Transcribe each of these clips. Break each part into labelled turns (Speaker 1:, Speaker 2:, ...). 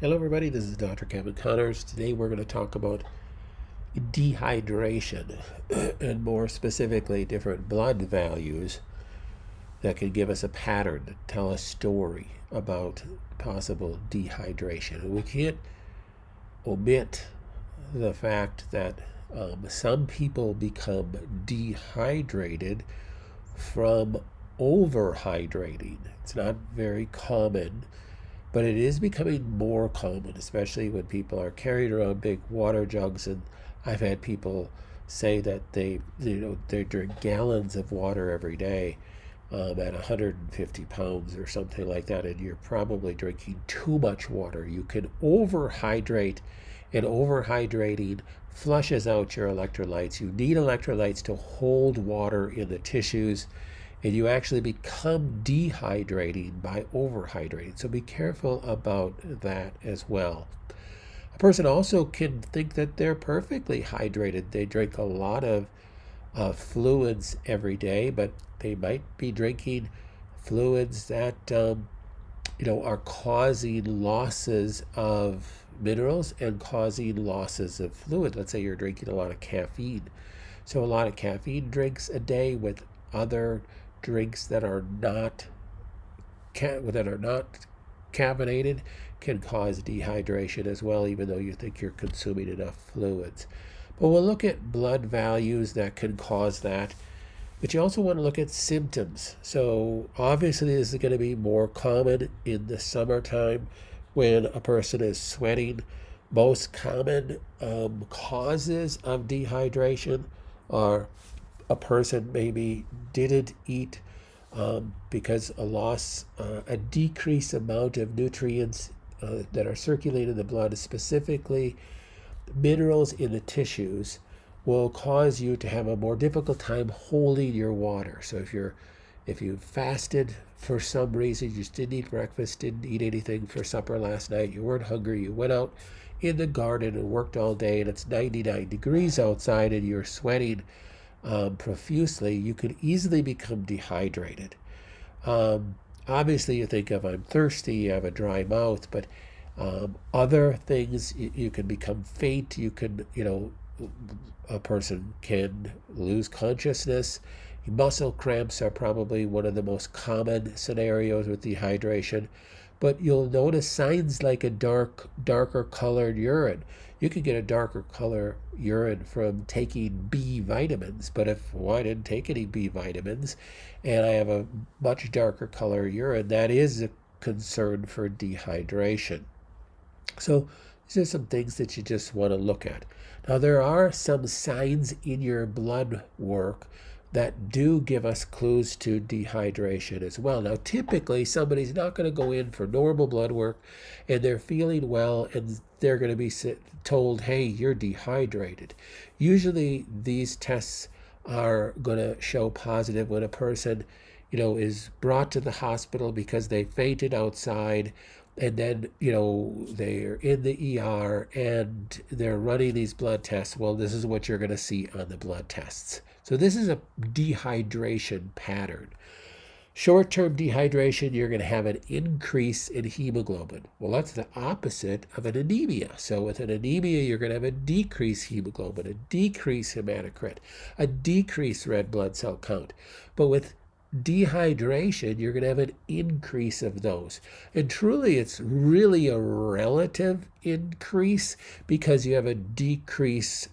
Speaker 1: Hello everybody, this is Dr. Kevin Connors. Today we're going to talk about dehydration and more specifically different blood values that can give us a pattern, tell a story about possible dehydration. And we can't omit the fact that some people become dehydrated from overhydrating. It's not very common, but it is becoming more common, especially when people are carrying around big water jugs. And I've had people say that they drink gallons of water every day at 150 pounds or something like that, and you're probably drinking too much water. You can overhydrate, and overhydrating flushes out your electrolytes. You need electrolytes to hold water in the tissues, and you actually become dehydrating by overhydrating. So be careful about that as well. A person also can think that they're perfectly hydrated. They drink a lot of fluids every day, but they might be drinking fluids that are causing losses of minerals and causing losses of fluid. Let's say you're drinking a lot of caffeine. So a lot of caffeine drinks a day with other drinks that are not caffeinated can cause dehydration as well, even though you think you're consuming enough fluids. But we'll look at blood values that can cause that. But you also want to look at symptoms. So obviously this is going to be more common in the summertime when a person is sweating. Most common causes of dehydration are a person maybe didn't eat because a decreased amount of nutrients that are circulating in the blood, specifically minerals in the tissues, will cause you to have a more difficult time holding your water. So if you fasted for some reason, you just didn't eat breakfast, didn't eat anything for supper last night, you weren't hungry, you went out in the garden and worked all day, and it's 99 degrees outside and you're sweating profusely, you could easily become dehydrated. Obviously you think of, I'm thirsty, you have a dry mouth, but other things, you can become faint, you can, a person can lose consciousness. Muscle cramps are probably one of the most common scenarios with dehydration, but you'll notice signs like a darker colored urine. You can get a darker color urine from taking B vitamins, but if I didn't take any B vitamins and I have a much darker color urine, that is a concern for dehydration. So these are some things that you just want to look at. Now there are some signs in your blood work that do give us clues to dehydration as well. Now typically somebody's not going to go in for normal blood work and they're feeling well and they're going to be told, hey, you're dehydrated. Usually these tests are going to show positive when a person is brought to the hospital because they fainted outside, and then they're in the ER and they're running these blood tests. Well, this is what you're going to see on the blood tests. So this is a dehydration pattern. Short-term dehydration, you're going to have an increase in hemoglobin. Well, that's the opposite of an anemia. So with an anemia, you're going to have a decreased hemoglobin, a decreased hematocrit, a decreased red blood cell count. But with dehydration, you're going to have an increase of those. And truly, it's really a relative increase because you have a decrease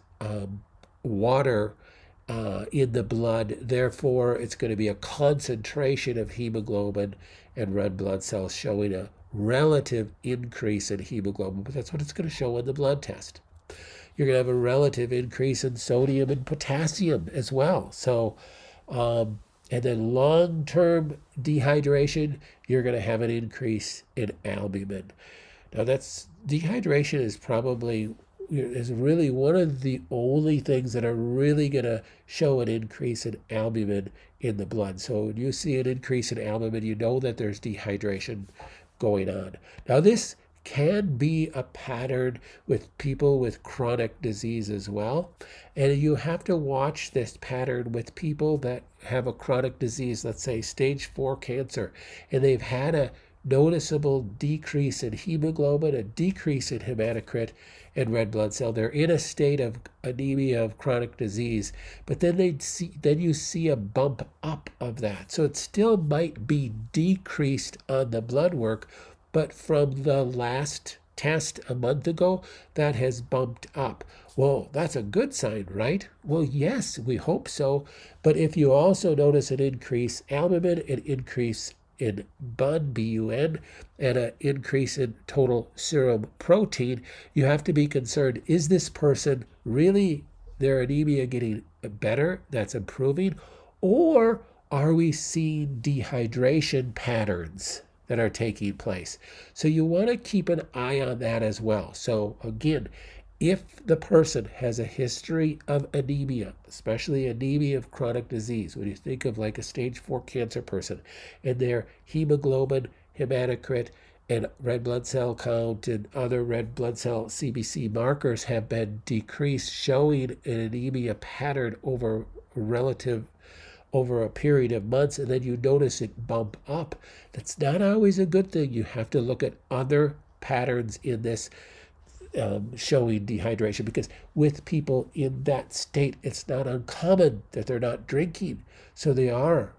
Speaker 1: water in the blood. Therefore, it's going to be a concentration of hemoglobin and red blood cells showing a relative increase in hemoglobin, but that's what it's going to show in the blood test. You're going to have a relative increase in sodium and potassium as well. So, and then long-term dehydration, you're going to have an increase in albumin. Now dehydration is really one of the only things that are really going to show an increase in albumin in the blood. So when you see an increase in albumin, you know that there's dehydration going on. Now this can be a pattern with people with chronic disease as well. And you have to watch this pattern with people that have a chronic disease, let's say stage 4 cancer, and they've had a noticeable decrease in hemoglobin, a decrease in hematocrit and red blood cell. They're in a state of anemia of chronic disease, but then you see a bump up of that. So it still might be decreased on the blood work, but from the last test a month ago, that has bumped up. Well, that's a good sign, right? Well, yes, we hope so. But if you also notice an increase albumin, an increase in BUN, B-U-N, and an increase in total serum protein, you have to be concerned, is this person really, their anemia getting better, that's improving, or are we seeing dehydration patterns that are taking place? So you want to keep an eye on that as well. So again, if the person has a history of anemia, especially anemia of chronic disease, when you think of like a stage 4 cancer person, and their hemoglobin, hematocrit, and red blood cell count and other red blood cell CBC markers have been decreased, showing an anemia pattern over a period of months, and then you notice it bump up, that's not always a good thing. You have to look at other patterns in this showing dehydration, because with people in that state, it's not uncommon that they're not drinking. So they are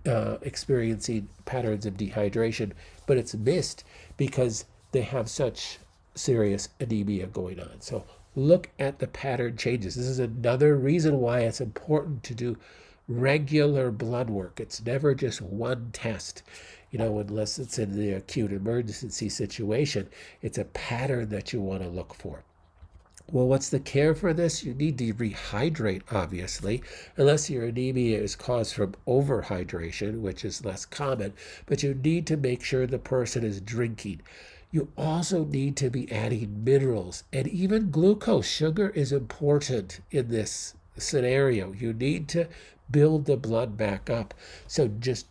Speaker 1: experiencing patterns of dehydration, but it's missed because they have such serious anemia going on. So look at the pattern changes. This is another reason why it's important to do regular blood work. It's never just one test, unless it's in the acute emergency situation. It's a pattern that you want to look for. Well, what's the care for this? You need to rehydrate, obviously, unless your anemia is caused from overhydration, which is less common, but you need to make sure the person is drinking. You also need to be adding minerals, and even glucose. Sugar is important in this scenario. You need to build the blood back up. So just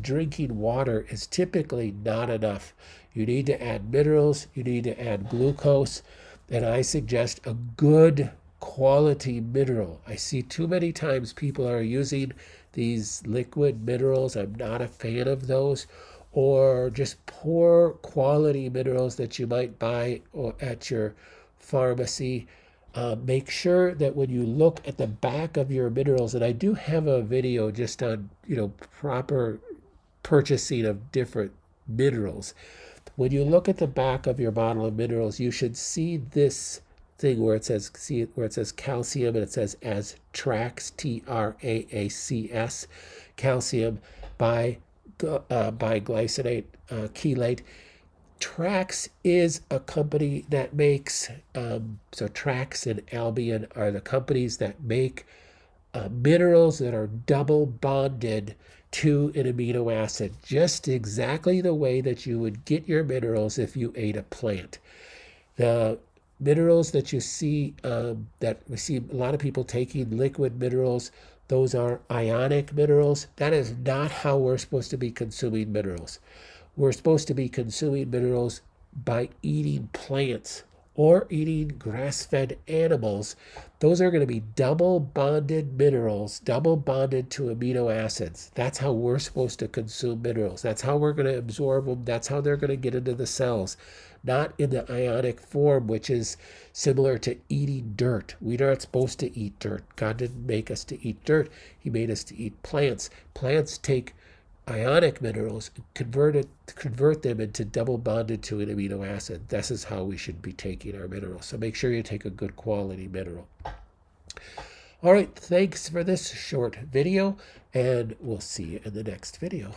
Speaker 1: drinking water is typically not enough. You need to add minerals, you need to add glucose, and I suggest a good quality mineral. I see too many times people are using these liquid minerals. I'm not a fan of those, or just poor quality minerals that you might buy at your pharmacy. Make sure that when you look at the back of your minerals, and I do have a video just on proper purchasing of different minerals. When you look at the back of your bottle of minerals, you should see this thing where it says calcium, and it says as Trax, T-R-A-A-C-S, calcium biglycinate chelate. Trax is a company that makes, so Trax and Albion are the companies that make minerals that are double bonded to an amino acid, just exactly the way that you would get your minerals if you ate a plant. The minerals that you see, that we see a lot of people taking liquid minerals, those are ionic minerals. That is not how we're supposed to be consuming minerals. We're supposed to be consuming minerals by eating plants or eating grass-fed animals. Those are going to be double bonded minerals, double bonded to amino acids. That's how we're supposed to consume minerals. That's how we're going to absorb them. That's how they're going to get into the cells, not in the ionic form, which is similar to eating dirt. We're not supposed to eat dirt. God didn't make us to eat dirt. He made us to eat plants. Plants take ionic minerals, convert them into double bonded to an amino acid. This is how we should be taking our minerals. So make sure you take a good quality mineral. All right, thanks for this short video, and we'll see you in the next video.